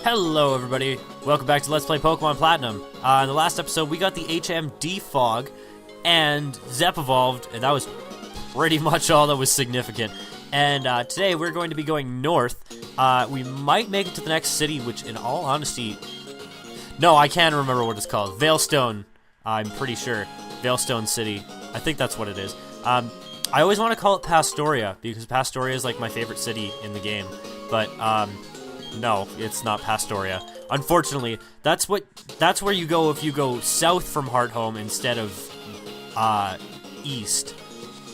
Hello everybody, welcome back to Let's Play Pokemon Platinum. In the last episode we got the HM Fog and Zep evolved, and that was pretty much all that was significant. And today we're going to be going north. We might make it to the next city, which in all honesty... No, I can't remember what it's called. Veilstone, I'm pretty sure. Veilstone City, I think that's what it is. I always want to call it Pastoria, because Pastoria is like my favorite city in the game. But, no, it's not Pastoria. Unfortunately, that's where you go if you go south from Hearthome instead of east.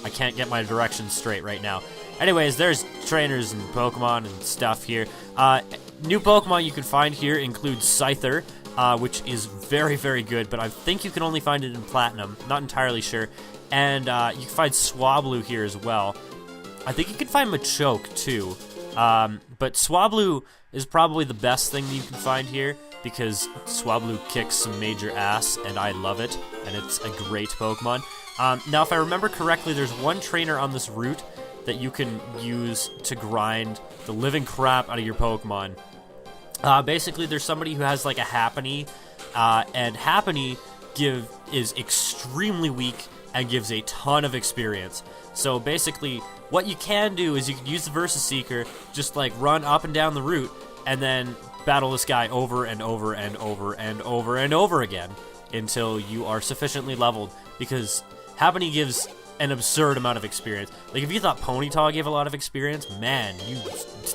I can't get my directions straight right now. Anyways, there's trainers and Pokemon and stuff here. New Pokemon you can find here include Scyther, which is very, very good, but I think you can only find it in Platinum. Not entirely sure. And you can find Swablu here as well. I think you can find Machoke too. But Swablu is probably the best thing that you can find here, because Swablu kicks some major ass, and I love it, and it's a great Pokemon. Now, if I remember correctly, there's one trainer on this route that you can use to grind the living crap out of your Pokemon. Basically, there's somebody who has like a Happiny, and Happiny is extremely weak and gives a ton of experience. So basically, what you can do is you can use the Versus Seeker, just like run up and down the route, and then battle this guy over and over and over and over and over again until you are sufficiently leveled, because Happiny gives an absurd amount of experience. Like, if you thought Ponyta gave a lot of experience, man,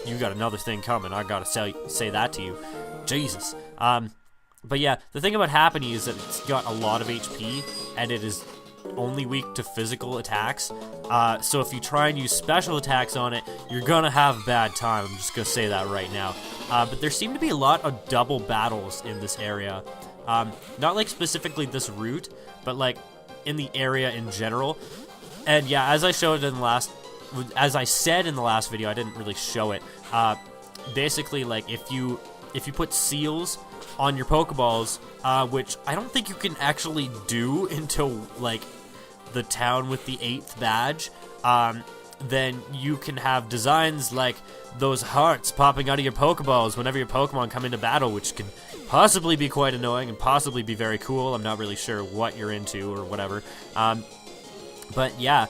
you got another thing coming. I gotta say that to you. Jesus. But yeah, the thing about Happiny is that it's got a lot of HP, and it is only weak to physical attacks, so if you try and use special attacks on it, you're gonna have a bad time. I'm just gonna say that right now. But there seem to be a lot of double battles in this area, not like specifically this route, but like in the area in general. And yeah, as I said in the last video, I didn't really show it. Basically, like if you put seals on your Pokeballs, which I don't think you can actually do until like the town with the 8th badge, then you can have designs like those hearts popping out of your Pokeballs whenever your Pokemon come into battle, which can possibly be quite annoying and possibly be very cool. I'm not really sure what you're into or whatever. But yeah,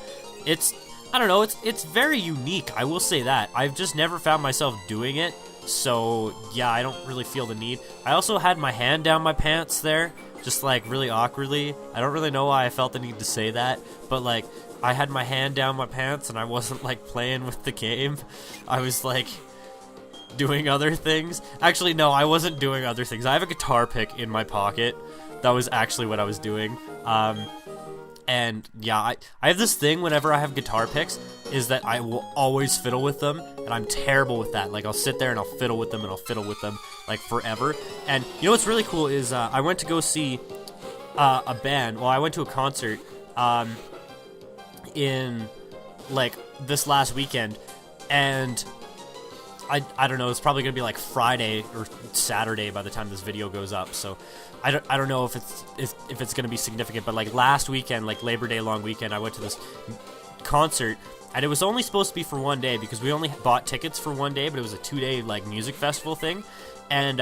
I don't know, it's very unique, I will say that. I've just never found myself doing it, so yeah, I don't really feel the need. I also had my hand down my pants there, just like really awkwardly. I don't really know why I felt the need to say that, but like, I had my hand down my pants and I wasn't like playing with the game. I was like doing other things. Actually, no, I wasn't doing other things. I have a guitar pick in my pocket. That was actually what I was doing. And yeah, I have this thing whenever I have guitar picks, is that I will always fiddle with them, and I'm terrible with that. Like, I'll sit there and I'll fiddle with them and I'll fiddle with them, like, forever. And you know what's really cool is, I went to go see a band, well, I went to a concert, in, like, this last weekend, and I don't know, it's probably gonna be like Friday or Saturday by the time this video goes up, so I don't know if it's gonna be significant, but like last weekend, like Labor Day long weekend, I went to this concert, and it was only supposed to be for one day because we only bought tickets for one day, but it was a 2-day like music festival thing. And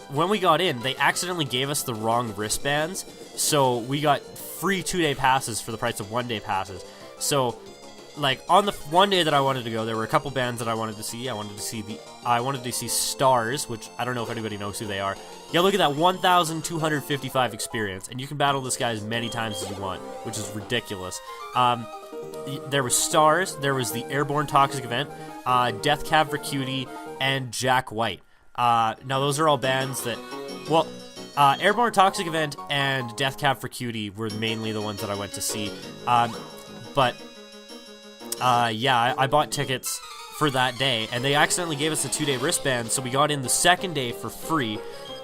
when we got in, they accidentally gave us the wrong wristbands, so we got free 2-day passes for the price of 1-day passes. So like, on the one day that I wanted to go, there were a couple bands that I wanted to see. I wanted to see Stars, which I don't know if anybody knows who they are. Yeah, look at that, 1,255 experience, and you can battle this guy as many times as you want, which is ridiculous. There was Stars, there was the Airborne Toxic Event, Death Cab for Cutie, and Jack White. Now, those are all bands that, well, Airborne Toxic Event and Death Cab for Cutie were mainly the ones that I went to see. Yeah, I bought tickets for that day, and they accidentally gave us a 2-day wristband, so we got in the second day for free,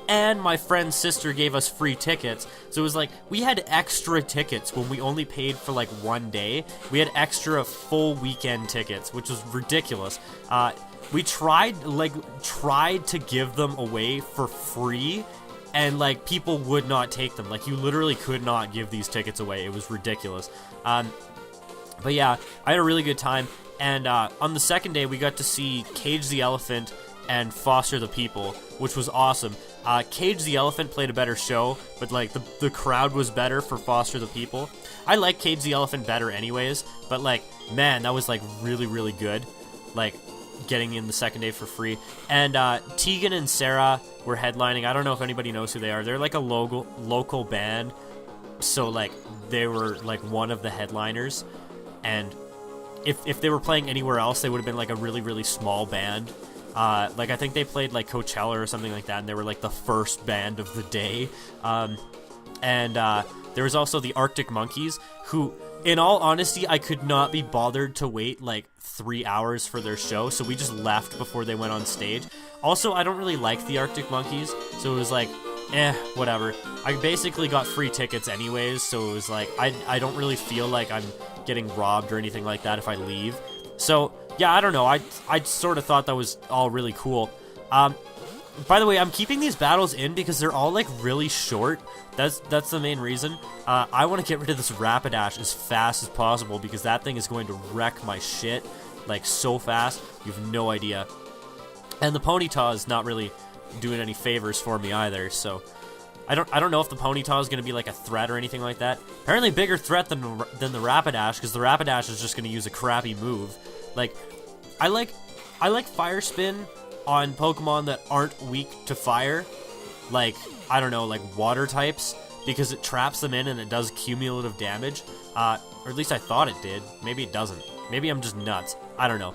and my friend's sister gave us free tickets, so it was like, we had extra tickets when we only paid for like 1 day. We had extra full weekend tickets, which was ridiculous. We tried to give them away for free, and like, people would not take them. Like, you literally could not give these tickets away. It was ridiculous. But yeah, I had a really good time, and on the second day, we got to see Cage the Elephant and Foster the People, which was awesome. Cage the Elephant played a better show, but like the crowd was better for Foster the People. I like Cage the Elephant better anyways, but like, man, that was like really, really good. Like, getting in the second day for free. And Tegan and Sarah were headlining. I don't know if anybody knows who they are. They're like a local band. So like, they were like one of the headliners. And if they were playing anywhere else, they would have been like a really, really small band. Like, I think they played like Coachella or something like that, and they were like the first band of the day. There was also the Arctic Monkeys, who, in all honesty, I could not be bothered to wait like 3 hours for their show, so we just left before they went on stage. Also, I don't really like the Arctic Monkeys, so it was like, whatever. I basically got free tickets anyways, so it was like, I don't really feel like I'm getting robbed or anything like that if I leave. So, yeah, I don't know. I sort of thought that was all really cool. By the way, I'm keeping these battles in because they're all, like, really short. That's the main reason. I want to get rid of this Rapidash as fast as possible because that thing is going to wreck my shit, like, so fast. You have no idea. And the Ponyta is not really doing any favors for me either, so I don't know if the Ponyta is going to be, like, a threat or anything like that. Apparently bigger threat than the Rapidash, because the Rapidash is just going to use a crappy move. Like, I like Fire Spin on Pokemon that aren't weak to fire, like, I don't know, like water types, because it traps them in and it does cumulative damage, or at least I thought it did. Maybe it doesn't. Maybe I'm just nuts. I don't know.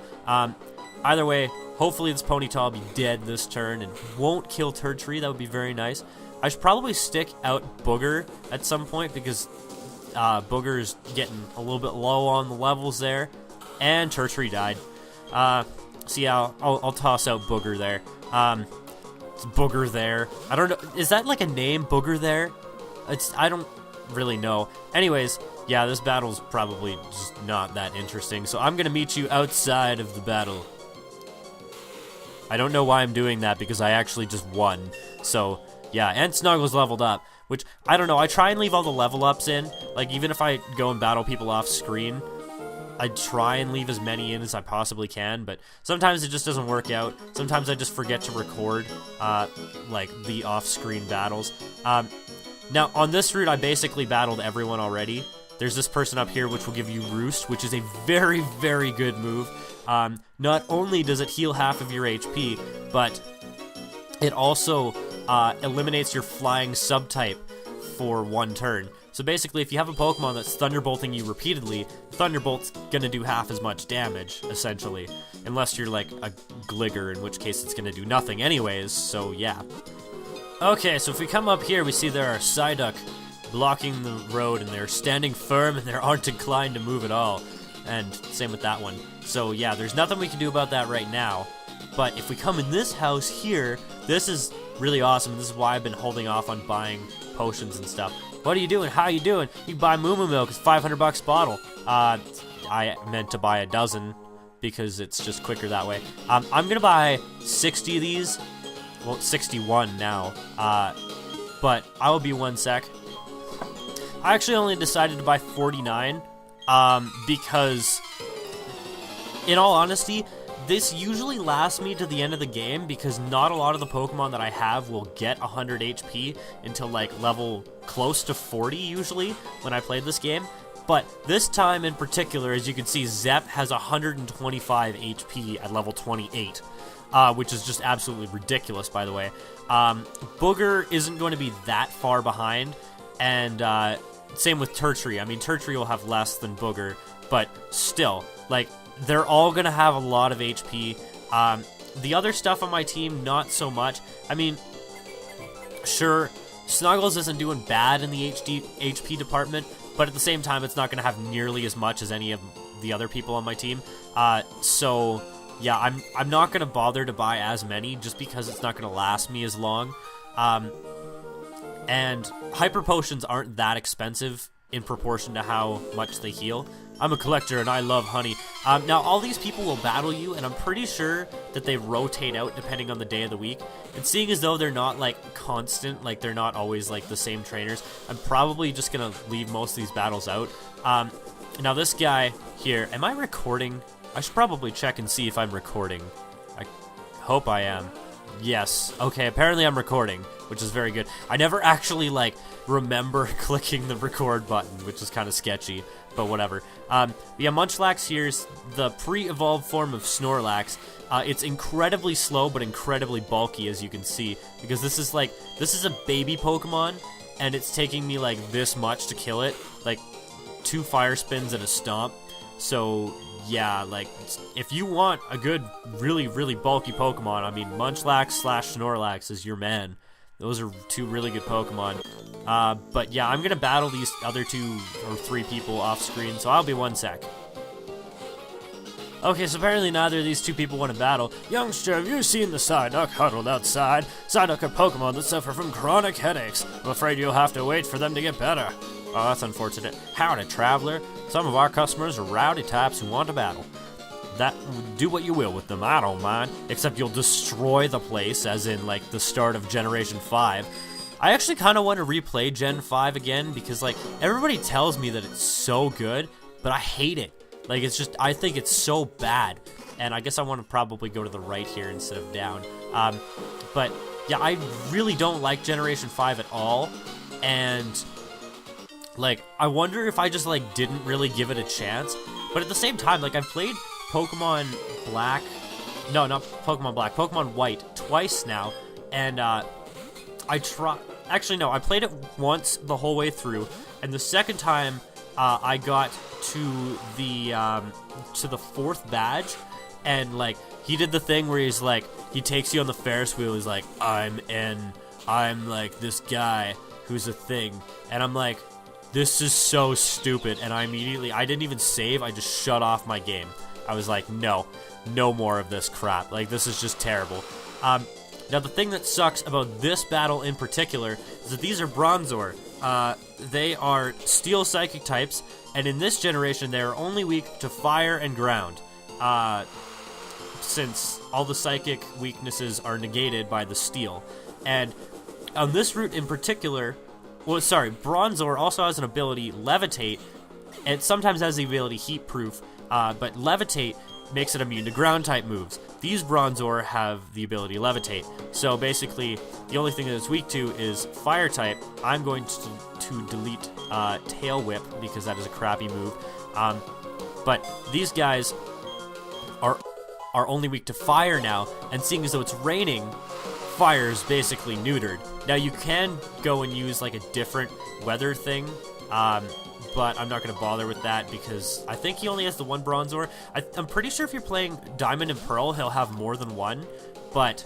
Either way, hopefully this Ponyta will be dead this turn and won't kill Turtree. That would be very nice. I should probably stick out Booger at some point because Booger's getting a little bit low on the levels there, and Turtree died. So yeah, I'll toss out Booger there. It's Booger there. I don't know. Is that like a name, Booger there? I don't really know. Anyways, yeah, this battle's probably just not that interesting. So I'm gonna meet you outside of the battle. I don't know why I'm doing that because I actually just won. So yeah, and Snuggles leveled up, which I don't know. I try and leave all the level ups in. Like, even if I go and battle people off screen, I try and leave as many in as I possibly can, but sometimes it just doesn't work out. Sometimes I just forget to record, like, the off-screen battles. Now, on this route, I basically battled everyone already. There's this person up here which will give you Roost, which is a very, very good move. Not only does it heal half of your HP, but it also eliminates your flying subtype for one turn. So basically, if you have a Pokemon that's Thunderbolting you repeatedly, Thunderbolt's gonna do half as much damage, essentially. Unless you're like a Gligger, in which case it's gonna do nothing anyways, so yeah. Okay, so if we come up here, we see there are Psyduck blocking the road, and they're standing firm, and they aren't inclined to move at all. And same with that one. So yeah, there's nothing we can do about that right now. But if we come in this house here, this is really awesome. This is why I've been holding off on buying potions and stuff. What are you doing? How are you doing? You can buy Moo Moo Milk. It's $500 a bottle. I meant to buy a dozen because it's just quicker that way. I'm going to buy 60 of these. Well, 61 now. But I will be one sec. I actually only decided to buy 49 because, in all honesty, this usually lasts me to the end of the game because not a lot of the Pokemon that I have will get 100 HP until like level close to 40 usually when I played this game. But this time in particular, as you can see, Zep has 125 HP at level 28, which is just absolutely ridiculous, by the way. Booger isn't going to be that far behind, and same with Turtree. I mean, Turtree will have less than Booger, but still, like, they're all going to have a lot of HP. The other stuff on my team, not so much. I mean, sure, Snuggles isn't doing bad in the HP department, but at the same time, it's not going to have nearly as much as any of the other people on my team. So, yeah, I'm not going to bother to buy as many just because it's not going to last me as long. And Hyper Potions aren't that expensive in proportion to how much they heal. I'm a collector and I love honey. Now, all these people will battle you, and I'm pretty sure that they rotate out depending on the day of the week. And seeing as though they're not, like, constant, like, they're not always, like, the same trainers, I'm probably just going to leave most of these battles out. Now, this guy here, am I recording? I should probably check and see if I'm recording. Hope I am. Yes. Okay, apparently I'm recording, which is very good. I never actually, like, remember clicking the record button, which is kind of sketchy, but whatever. Yeah, Munchlax here's the pre-evolved form of Snorlax. It's incredibly slow, but incredibly bulky, as you can see, because this is a baby Pokemon, and it's taking me, like, this much to kill it. Like, 2 Fire Spins and a Stomp. So, yeah, like, if you want a good, really, really bulky Pokemon, I mean, Munchlax/Snorlax is your man. Those are 2 really good Pokemon. But yeah, I'm gonna battle these other 2 or 3 people off screen, so I'll be 1 sec. Okay, so apparently neither of these 2 people want to battle. Youngster, have you seen the Psyduck huddled outside? Psyduck are Pokemon that suffer from chronic headaches. I'm afraid you'll have to wait for them to get better. Oh, that's unfortunate. Howdy, traveler. Some of our customers are rowdy types who want to battle. Do what you will with them, I don't mind. Except you'll destroy the place, as in, like, the start of Generation 5. I actually kind of want to replay Gen 5 again, because, like, everybody tells me that it's so good, but I hate it. Like, it's just, I think it's so bad. And I guess I want to probably go to the right here instead of down. But, yeah, I really don't like Generation 5 at all. And, like, I wonder if I just, like, didn't really give it a chance. But at the same time, like, I've played Pokemon Black, no, not Pokemon Black, Pokemon White twice now, and I played it once the whole way through, and the second time I got to the 4th badge, and, like, he did the thing where he's like, he takes you on the Ferris wheel, he's like, I'm like this guy who's a thing, and I'm like, this is so stupid, and I didn't even save, I just shut off my game. I was like, no more of this crap. Like, this is just terrible. Now, the thing that sucks about this battle in particular is that these are Bronzor. They are Steel Psychic types, and in this generation, they are only weak to Fire and Ground. Since all the Psychic weaknesses are negated by the Steel. And on this route in particular, Bronzor also has an ability, Levitate, and it sometimes has the ability Heat Proof, but Levitate makes it immune to ground-type moves. These Bronzor have the ability Levitate, so basically, the only thing that it's weak to is Fire-type. I'm going to delete Tail Whip, because that is a crappy move, but these guys are only weak to Fire now, and seeing as though it's raining, Fire is basically neutered. Now, you can go and use, like, a different weather thing, but I'm not going to bother with that because I think he only has the 1 Bronzor. I'm pretty sure if you're playing Diamond and Pearl, he'll have more than 1, but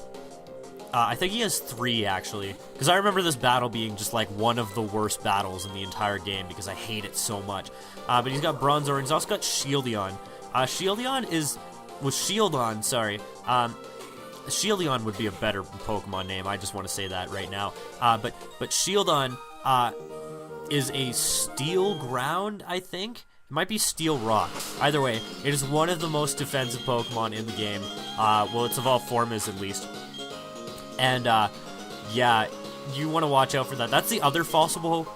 I think he has 3, actually, because I remember this battle being just, like, one of the worst battles in the entire game because I hate it so much. But he's got Bronzor, and he's also got Shieldon. Shieldon would be a better Pokemon name, I just want to say that right now. But Shieldon, is a Steel Ground, I think? It might be Steel Rock. Either way, it is one of the most defensive Pokemon in the game. Well, its evolved form is, at least. And, yeah, you want to watch out for that. That's the other fossil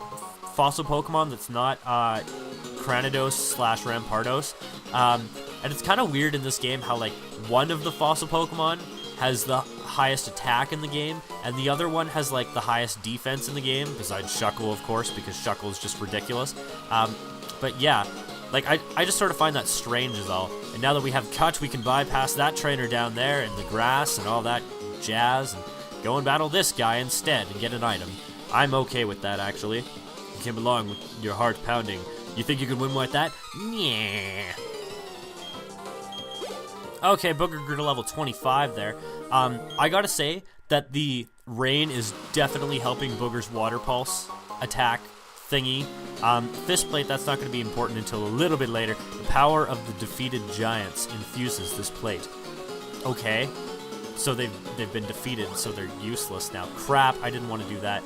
Pokemon that's not, Cranidos/Rampardos. And it's kind of weird in this game how, like, one of the fossil Pokemon has the highest attack in the game, and the other one has, like, the highest defense in the game, besides Shuckle, of course, because Shuckle is just ridiculous. But yeah, like, I just sort of find that strange is all. And now that we have Cut, we can bypass that trainer down there in the grass and all that jazz, and go and battle this guy instead and get an item. I'm okay with that, actually. You came along with your heart pounding. You think you can win like that? Yeah. Okay, Booger grew to level 25 there. I gotta say that the rain is definitely helping Booger's Water Pulse attack thingy. Fist Plate, that's not going to be important until a little bit later. The power of the defeated giants infuses this plate. Okay, so they've been defeated, so they're useless now. Crap, I didn't want to do that.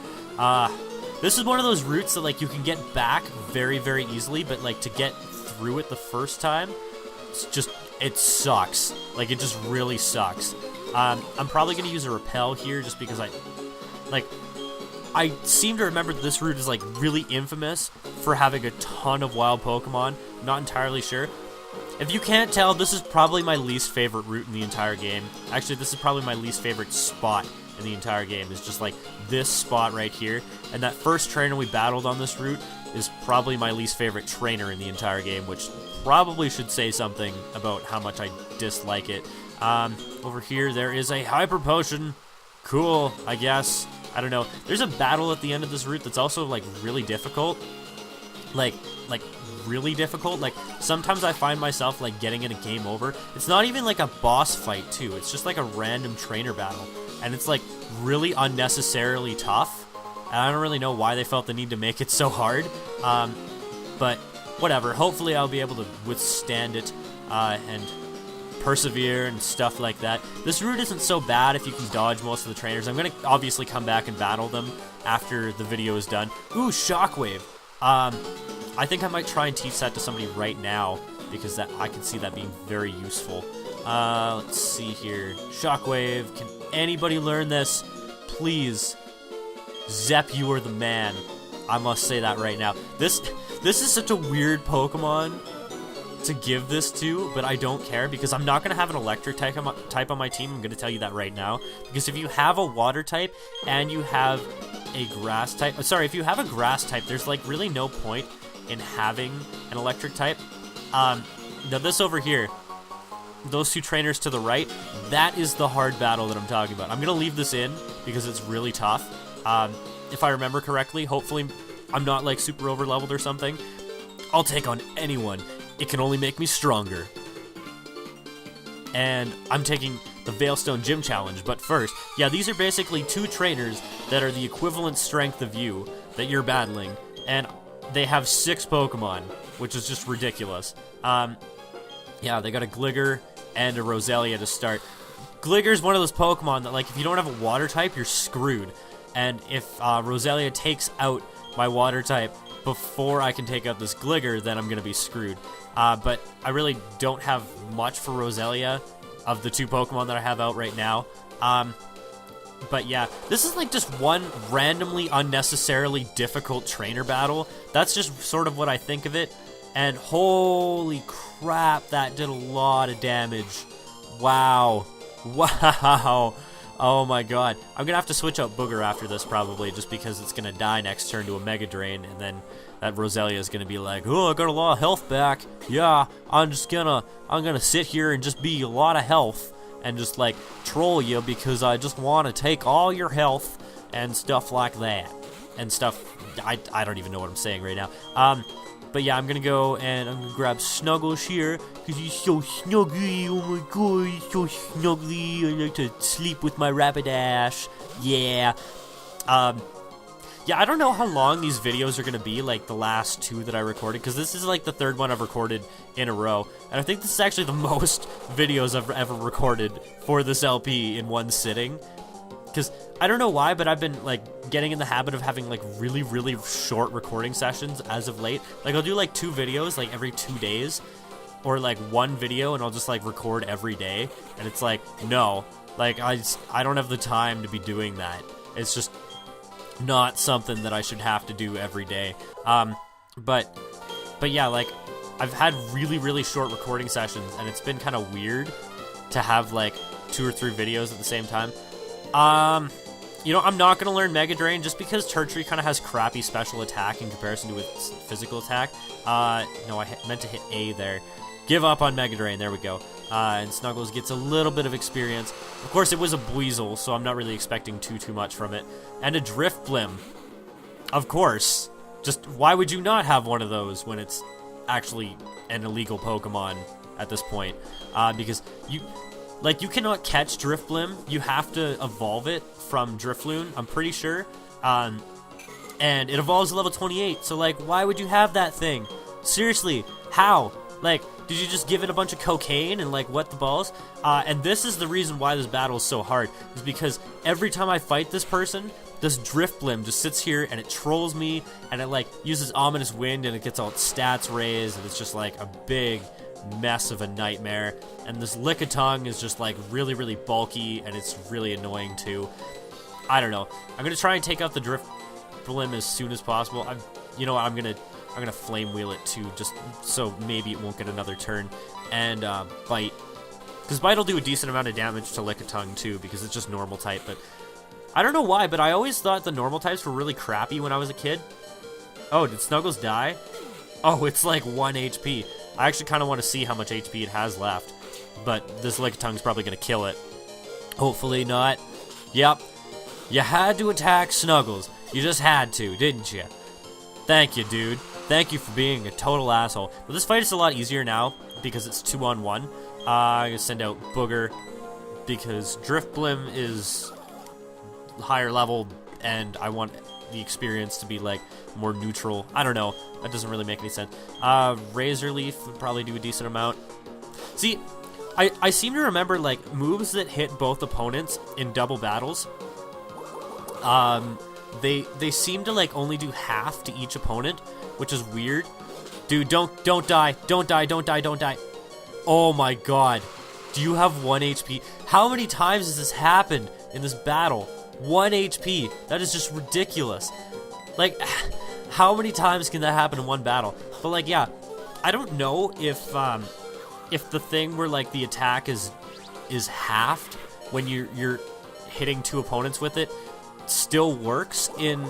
This is one of those routes that, like, you can get back very, very easily, but, like, to get through it the first time, it sucks. Like, it just really sucks. I'm probably going to use a Repel here just because I seem to remember that this route is, like, really infamous for having a ton of wild Pokemon. Not entirely sure. If you can't tell, this is probably my least favorite route in the entire game. Actually, this is probably my least favorite spot in the entire game, is just like this spot right here. And that first trainer we battled on this route is probably my least favorite trainer in the entire game, which probably should say something about how much I dislike it. Over here, there is a hyper potion. Cool, I guess. I don't know. There's a battle at the end of this route that's also like really difficult. Like really difficult. Like sometimes I find myself like getting in a game over. It's not even like a boss fight too. It's just like a random trainer battle. And it's like really unnecessarily tough. And I don't really know why they felt the need to make it so hard. But whatever. Hopefully I'll be able to withstand it and persevere and stuff like that. This route isn't so bad if you can dodge most of the trainers. I'm going to obviously come back and battle them after the video is done. Ooh, Shockwave. I think I might try and teach that to somebody right now, because I can see that being very useful. Let's see here. Shockwave. Can anybody learn this? Please. Zep, you are the man. I must say that right now. This is such a weird Pokemon to give this to, but I don't care, because I'm not going to have an electric type on my team. I'm going to tell you that right now, because if you have a water type and you have a grass type, sorry, if you have a grass type, there's like really no point in having an electric type. Now this over here, those two trainers to the right, that is the hard battle that I'm talking about. I'm going to leave this in because it's really tough. If I remember correctly, hopefully I'm not like super over leveled or something. I'll take on anyone. It can only make me stronger. And I'm taking the Veilstone Gym Challenge, but first, yeah, these are basically two trainers that are the equivalent strength of you that you're battling, and they have 6 Pokemon, which is just ridiculous. Yeah, they got a Gligar and a Roselia to start. Gligar's one of those Pokemon that, like, if you don't have a water type, you're screwed. And if Roselia takes out my water type before I can take out this Gligar, then I'm going to be screwed. But I really don't have much for Roselia of the 2 Pokemon that I have out right now. But yeah, this is like just one randomly unnecessarily difficult trainer battle. That's just sort of what I think of it. And holy crap, that did a lot of damage. Wow. Wow. Oh my god. I'm gonna have to switch out Booger after this probably, just because it's gonna die next turn to a Mega Drain, and then that Roselia is gonna be like, oh, I got a lot of health back. Yeah, I'm gonna sit here and just be a lot of health and just like troll you because I just want to take all your health and stuff like that. And stuff, I don't even know what I'm saying right now. But yeah, I'm gonna go and I'm gonna grab Snuggles here, because he's so snuggly. Oh my god, he's so snuggly. I like to sleep with my Rapidash. Yeah. Yeah, I don't know how long these videos are gonna be, like the last 2 that I recorded, because this is like the 3rd one I've recorded in a row. And I think this is actually the most videos I've ever recorded for this LP in one sitting. Because I don't know why, but I've been like getting in the habit of having like really, really short recording sessions as of late. Like I'll do like 2 videos like every 2 days, or like 1 video and I'll just like record every day. And it's like, no, like I don't have the time to be doing that. It's just not something that I should have to do every day. But yeah, like I've had really, really short recording sessions, and it's been kind of weird to have like 2 or 3 videos at the same time. You know, I'm not going to learn Mega Drain just because Tertiary kind of has crappy special attack in comparison to its physical attack. No, I meant to hit A there. Give up on Mega Drain, there we go. And Snuggles gets a little bit of experience. Of course, it was a Buizel, so I'm not really expecting too much from it. And a Drifblim. Of course. Just, why would you not have one of those when it's actually an illegal Pokemon at this point? Because you cannot catch Drifblim. You have to evolve it from Drifloon, I'm pretty sure. And it evolves to level 28, so, like, why would you have that thing? Seriously, how? Like, did you just give it a bunch of cocaine and, like, wet the balls? And this is the reason why this battle is so hard, is because every time I fight this person, this Drifblim just sits here and it trolls me, and it, like, uses Ominous Wind, and it gets all its stats raised, and it's just, like, a big mess of a nightmare. And this Lickitung is just like really, really bulky, and it's really annoying too. I don't know. I'm gonna try and take out the Drifblim as soon as possible. You know what? I'm gonna I'm gonna Flame Wheel it too, just so maybe it won't get another turn. And Bite. Because Bite will do a decent amount of damage to Lickitung too, because it's just normal type. But I don't know why, but I always thought the normal types were really crappy when I was a kid. Oh, did Snuggles die? Oh, it's like 1 HP. I actually kind of want to see how much HP it has left. But this Lickitung's probably going to kill it. Hopefully not. Yep. You had to attack Snuggles. You just had to, didn't you? Thank you, dude. Thank you for being a total asshole. But this fight is a lot easier now because it's 2-on-1. I'm going to send out Booger because Driftblim is higher level and I want the experience to be like more neutral. I don't know. That doesn't really make any sense. Razor Leaf would probably do a decent amount. See, I seem to remember like moves that hit both opponents in double battles. They seem to like only do half to each opponent, which is weird. Dude, don't die. Don't die. Don't die. Don't die. Oh my god. Do you have 1 HP? How many times has this happened in this battle? 1 HP. That is just ridiculous. Like, how many times can that happen in one battle? But like, yeah, I don't know if the thing where like the attack is halved when you're hitting two opponents with it still works in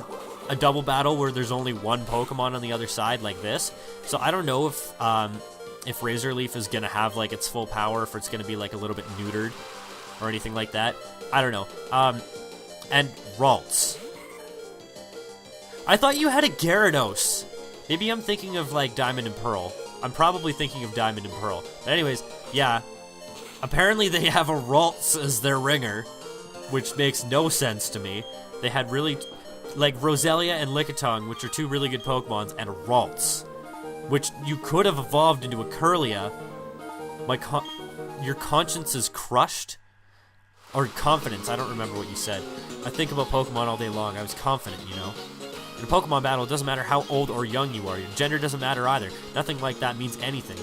a double battle where there's only one Pokemon on the other side like this. So I don't know if Razor Leaf is gonna have like its full power, if it's gonna be like a little bit neutered or anything like that. I don't know. And Ralts. I thought you had a Gyarados. Maybe I'm thinking of like Diamond and Pearl. I'm probably thinking of Diamond and Pearl. But anyways, yeah. Apparently they have a Ralts as their ringer, which makes no sense to me. They had really, like Roselia and Lickitung, which are two really good Pokemons, and Ralts, which you could have evolved into a Kirlia. Your conscience is crushed? Or confidence, I don't remember what you said. I think about Pokemon all day long. I was confident, you know? In a Pokemon battle, it doesn't matter how old or young you are. Your gender doesn't matter either. Nothing like that means anything.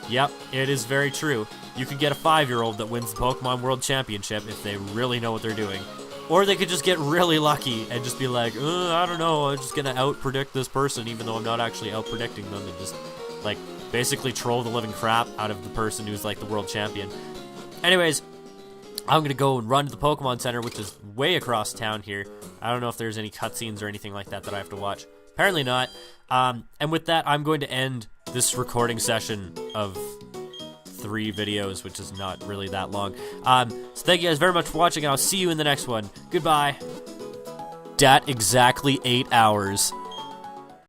Yep, it is very true. You could get a 5-year-old that wins the Pokemon World Championship if they really know what they're doing. Or they could just get really lucky and just be like, I don't know, I'm just gonna out-predict this person even though I'm not actually out-predicting them, and just, like, basically troll the living crap out of the person who's, like, the world champion. Anyways, I'm gonna go and run to the Pokemon Center, which is way across town here. I don't know if there's any cutscenes or anything like that that I have to watch. Apparently not. And with that, I'm going to end this recording session of 3 videos, which is not really that long. So thank you guys very much for watching. I'll see you in the next one. Goodbye. Dat exactly 8 hours.